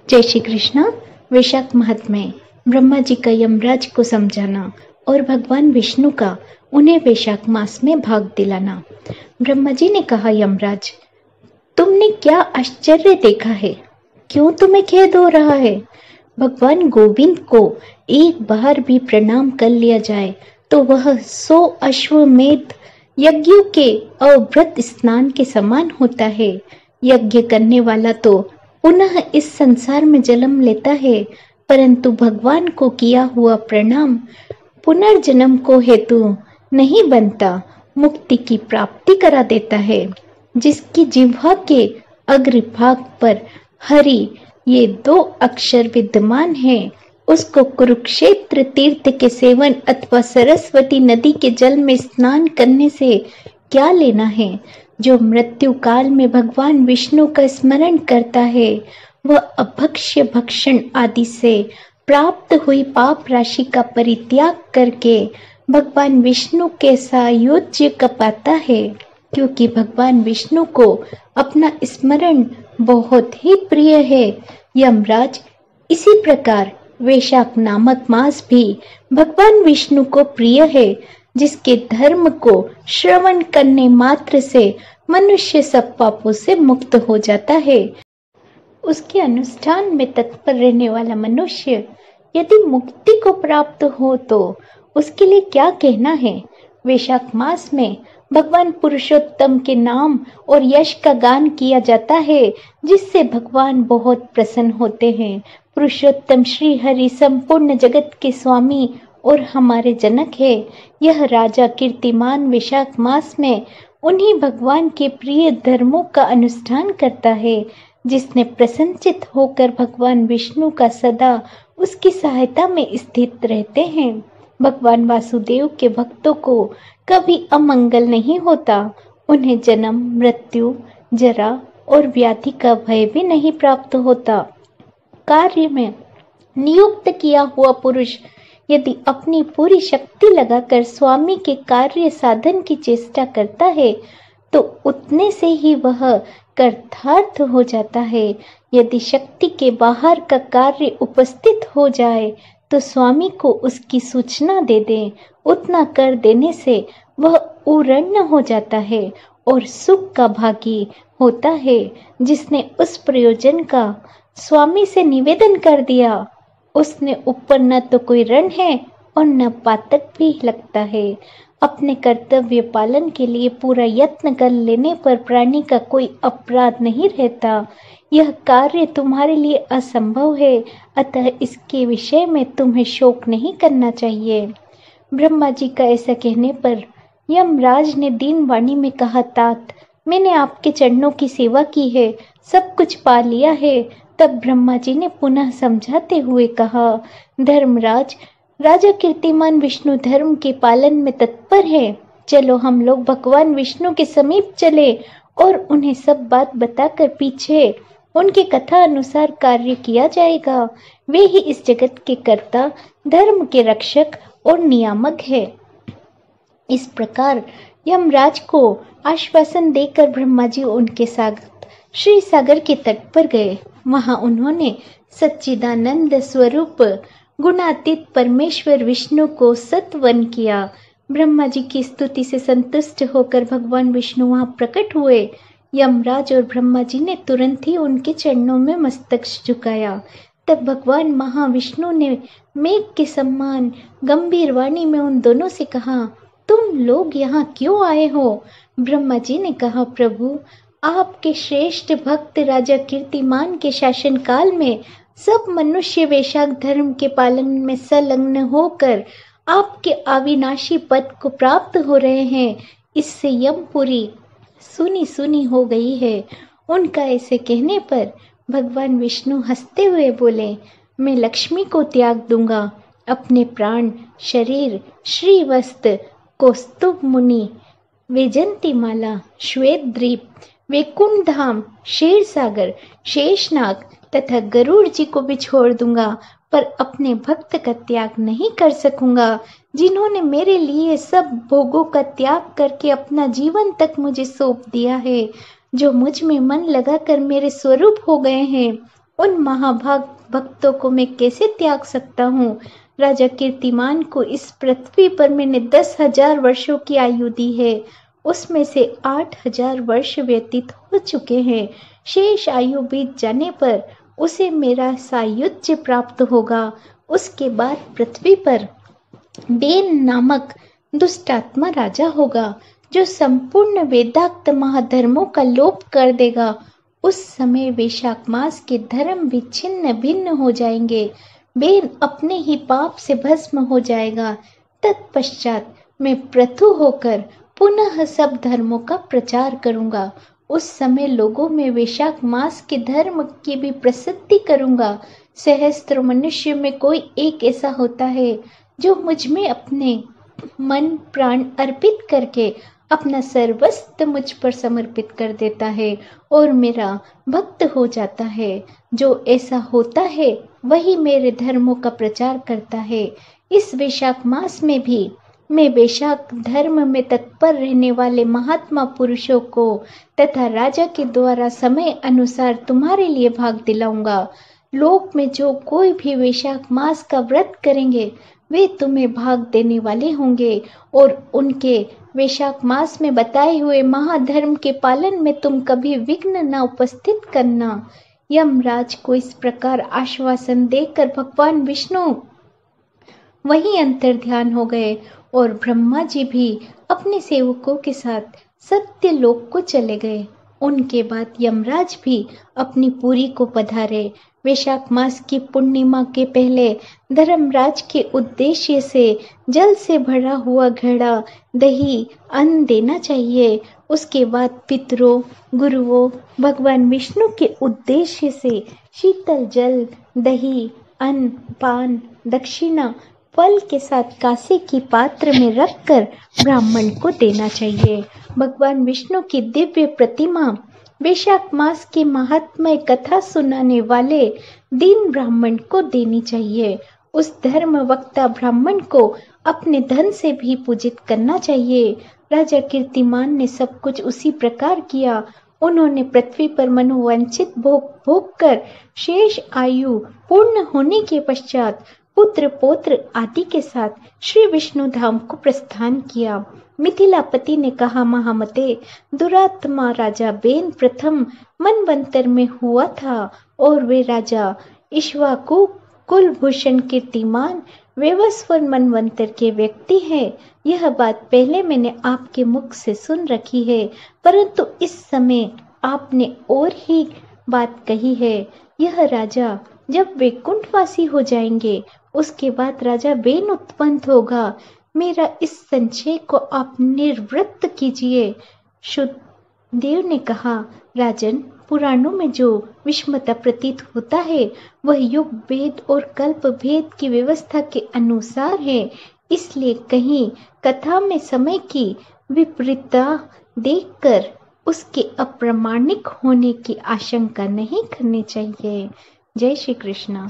जय श्री कृष्ण। वैशाख महात्म्य। ब्रह्मा जी का यमराज को समझाना और भगवान विष्णु का उन्हें वैशाख मास में भाग दिलाना। ब्रह्मा जी ने कहा, यमराज, तुमने क्या आश्चर्य देखा है? क्यों तुम्हें खेद हो रहा है? भगवान गोविंद को एक बार भी प्रणाम कर लिया जाए तो वह 100 अश्वमेध यज्ञों के अवृत स्नान के समान होता है। यज्ञ करने वाला तो पुनः इस संसार में जन्म लेता है, परंतु भगवान को किया हुआ प्रणाम पुनर्जन्म को हेतु नहीं बनता, मुक्ति की प्राप्ति करा देता है। जिसकी जिह्वा के अग्रभाग पर हरि ये 2 अक्षर विद्यमान है, उसको कुरुक्षेत्र तीर्थ के सेवन अथवा सरस्वती नदी के जल में स्नान करने से क्या लेना है? जो मृत्यु काल में भगवान विष्णु का स्मरण करता है, वह अभक्ष्य भक्षण आदि से प्राप्त हुई पाप राशि का परित्याग करके भगवान विष्णु के सायुज्य का पाता है, क्योंकि भगवान विष्णु को अपना स्मरण बहुत ही प्रिय है। यमराज, इसी प्रकार वैशाख नामक मास भी भगवान विष्णु को प्रिय है, जिसके धर्म को श्रवण करने मात्र से मनुष्य सब पापों से मुक्त हो जाता है। उसके अनुष्ठान में तत्पर रहने वाला मनुष्य यदि मुक्ति को प्राप्त हो तो उसके लिए क्या कहना है। वैशाख मास में भगवान पुरुषोत्तम के नाम और यश का गान किया जाता है, जिससे भगवान बहुत प्रसन्न होते हैं। पुरुषोत्तम श्री हरि संपूर्ण जगत के स्वामी और हमारे जनक है। यह राजा कीर्तिमान वैशाख मास में उन्हीं भगवान के प्रिय धर्मों का अनुष्ठान करता है, जिसने प्रसन्नचित होकर भगवान विष्णु का सदा उसकी सहायता में स्थित रहते हैं। भगवान वासुदेव के भक्तों को कभी अमंगल नहीं होता। उन्हें जन्म, मृत्यु, जरा और व्याधि का भय भी नहीं प्राप्त होता। कार्य में नियुक्त किया हुआ पुरुष यदि अपनी पूरी शक्ति लगाकर स्वामी के कार्य साधन की चेष्टा करता है तो उतने से ही वह कृतार्थ हो जाता है। यदि शक्ति के बाहर का कार्य उपस्थित हो जाए तो स्वामी को उसकी सूचना दे दें। उतना कर देने से वह उन्नत हो जाता है और सुख का भागी होता है। जिसने उस प्रयोजन का स्वामी से निवेदन कर दिया, उसने ऊपर न तो कोई ऋण है और न पातक भी लगता है। अपने कर्तव्य पालन के लिए पूरा यत्न कर लेने पर प्राणी का कोई अपराध नहीं रहता। यह कार्य तुम्हारे लिए असंभव है, अतः इसके विषय में तुम्हें शोक नहीं करना चाहिए। ब्रह्मा जी का ऐसा कहने पर यमराज ने दीन वाणी में कहा, तात, मैंने आपके चरणों की सेवा की है, सब कुछ पा लिया है। तब ब्रह्मा जी ने पुनः समझाते हुए कहा, धर्मराज, राजा कीर्तिमान विष्णु धर्म के पालन में तत्पर है। चलो हम लोग भगवान विष्णु के समीप चले और उन्हें सब बात बताकर पीछे उनके कथा अनुसार कार्य किया जाएगा। वे ही इस जगत के कर्ता, धर्म के रक्षक और नियामक है। इस प्रकार यमराज को आश्वासन देकर ब्रह्मा जी उनके साथ श्री सागर के तट पर गए। वहां उन्होंने सच्चिदानंद स्वरूप गुणातीत परमेश्वर विष्णु को सत्वन किया। ब्रह्मा जी की स्तुति से संतुष्ट होकर भगवान विष्णु वहां प्रकट हुए। यमराज और ब्रह्मा जी ने तुरंत ही उनके चरणों में मस्तक झुकाया। तब भगवान महाविष्णु ने मेघ के समान गंभीर वाणी में उन दोनों से कहा, तुम लोग यहाँ क्यों आए हो? ब्रह्मा जी ने कहा, प्रभु, आपके श्रेष्ठ भक्त राजा कीर्तिमान के शासन काल में सब मनुष्य वैशाख धर्म के पालन में संलग्न होकर आपके अविनाशी पद को प्राप्त हो रहे हैं। इससे यमपुरी सुनी सुनी हो गई है। उनका ऐसे कहने पर भगवान विष्णु हंसते हुए बोले, मैं लक्ष्मी को त्याग दूंगा। अपने प्राण, शरीर, श्रीवस्त्र, कौस्तुभ मुनि, वैजंतीमाला, श्वेत द्वीप, वैकुंठ धाम, शेर सागर, शेषनाग तथा गरुड़ जी को भी छोड़ दूंगा, पर अपने भक्त का त्याग नहीं कर सकूंगा, जिन्होंने मेरे लिए सब भोगों का त्याग करके अपना जीवन तक मुझे सौंप दिया है। जो मुझ में मन लगाकर मेरे स्वरूप हो गए हैं, उन महाभाग भक्तों को मैं कैसे त्याग सकता हूँ। राजा कीर्तिमान को इस पृथ्वी पर मैंने 10,000 वर्षों की आयु दी है, उसमें से 8,000 वर्ष व्यतीत हो चुके हैं। शेष आयु बीत जाने पर उसे मेरा सायुज्य प्राप्त होगा। उसके बाद पृथ्वी पर बेन नामक दुष्टात्मा राजा होगा, जो संपूर्ण वेदाक्त महाधर्मों का लोप कर देगा। उस समय वैशाख मास के धर्म भी छिन्न भिन्न हो जाएंगे। बेन अपने ही पाप से भस्म हो जाएगा। तत्पश्चात मैं पृथु होकर पुनः सब धर्मों का प्रचार करूंगा। उस समय लोगों में वैशाख मास के धर्म की भी प्रसिद्धि करूंगा। सहस्त्र मनुष्य में कोई एक ऐसा होता है जो मुझ में अपने मन प्राण अर्पित करके अपना सर्वस्व मुझ पर समर्पित कर देता है और मेरा भक्त हो जाता है। जो ऐसा होता है वही मेरे धर्मों का प्रचार करता है। इस वैशाख मास में भी मैं वैशाख धर्म में तत्पर रहने वाले महात्मा पुरुषों को तथा राजा के द्वारा समय अनुसार तुम्हारे लिए भाग दिलाऊंगा। लोक में जो कोई भी वैशाख मास का व्रत करेंगे वे तुम्हें भाग देने वाले होंगे और उनके वैशाख मास में बताए हुए महाधर्म के पालन में तुम कभी विघ्न न उपस्थित करना। यमराज को इस प्रकार आश्वासन देकर भगवान विष्णु वहीं अंतर ध्यान हो गए और ब्रह्मा जी भी अपने सेवकों के साथ सत्य लोक को चले गए। उनके बाद यमराज भी अपनी पुरी को पधारे। वैशाख मास की पूर्णिमा के पहले धर्मराज के उद्देश्य से जल से भरा हुआ घड़ा दही अन्न देना चाहिए। उसके बाद पितरों गुरुओं भगवान विष्णु के उद्देश्य से शीतल जल दही अन्न पान दक्षिणा फल के साथ कांसे की पात्र में रखकर ब्राह्मण को देना चाहिए। भगवान विष्णु की दिव्य प्रतिमा वैशाख मास की महात्म्य कथा सुनाने वाले दीन ब्राह्मण को देनी चाहिए। उस धर्म वक्ता ब्राह्मण को अपने धन से भी पूजित करना चाहिए। राजा कीर्तिमान ने सब कुछ उसी प्रकार किया। उन्होंने पृथ्वी पर मनोवांछित भोग भोग कर शेष आयु पूर्ण होने के पश्चात पुत्र पौत्र आदि के साथ श्री विष्णु धाम को प्रस्थान किया। मिथिलापति ने कहा, महामते, दुरात्मा राजा बेन प्रथम मनवंतर में हुआ था और वे राजा इक्ष्वाकु कुलभूषण कीर्तिमान वैवस्वत मनवंतर के व्यक्ति हैं। यह बात पहले मैंने आपके मुख से सुन रखी है, परंतु इस समय आपने और ही बात कही है। यह राजा जब वैकुंठवासी हो जाएंगे उसके बाद राजा बेन उत्पन्न होगा। मेरा इस संशय को आप निवृत्त कीजिए। शुद्धदेव ने कहा, राजन, पुराणों में जो विषमता प्रतीत होता है वह युग भेद और कल्प भेद की व्यवस्था के अनुसार है। इसलिए कहीं कथा में समय की विपरीतता देखकर उसके अप्रामाणिक होने की आशंका नहीं करनी चाहिए। जय श्री कृष्ण।